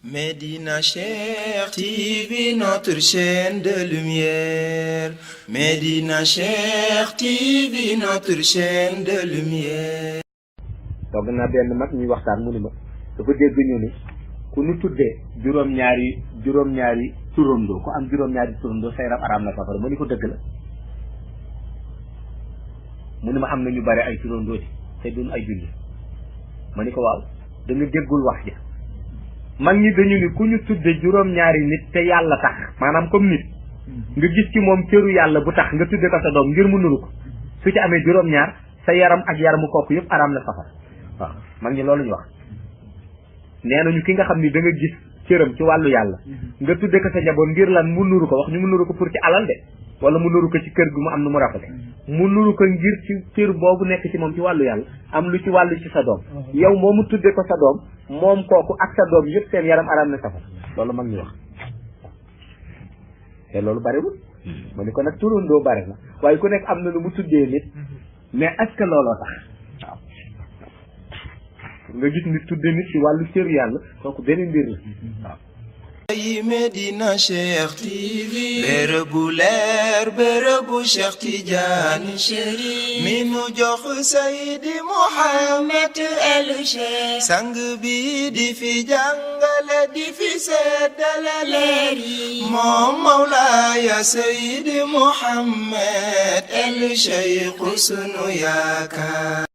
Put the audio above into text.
Médina Cheikh TV, notre chaîne de lumière. Médina Cheikh TV, notre chaîne de lumière. toog naa benn mag ñuy waxtaan mu ni ma dafa dégg ñu ni ku nu tuddee juróom-ñaari turandoo ku am juróom-ñaari turandoo say rab araam na safara ma ni ko dëgg la mu ni ma am na ñu bari ay turandoo ci te duñ ay julli ma ni ko waaw da nga déggul wax ja mag ñi dañu ni ku ñu tudde juróom-ñaari nit te yàlla tax maanaam comme nit nga gis ci moom cëru yàlla bu tax nga tudde ko sa doom ngir mu nuru ko su ci amee juróom-ñaar sa yaram ak yaramu kooku yëpp araam na safara waaw mag ñi loolu ñu wax nee nañu ki nga xam ni da nga gis cëram ci wàllu yàlla nga tudde ko sa njaboot ngir lan mu nuru ko wax ñu mu nuru ko pour ci alal de wala mu nuru ko ci kër gi mu am nu mu rafete mu nuru ko ngir ci cër boobu nekk ci moom ci wàllu yàlla am lu ci wàllu ci sa doom yow moomu tudde ko sa doom moom kooku ak sa doom yëpp seen yaram araam na safara loolu mag ñi wax te loolu bariwul ma ni ko nag turandoo bari na waaye ku nekk am na lu mu tuddee nit mais est-ce que looloo tax waaw nga gis nit tudde nit ci wàllu cër yàlla kooku benn mbir la waaw Médina Cheikh TV, bërëbu leer bërëbu Cheikh Tidiane Chérif mi nu jox Seydi Mouhamed El Cheikh sang bi di fi jàngale di fi seddale leer yi moom Mawlaaya Seydi Mouhamed El Cheikh sunu yaakaar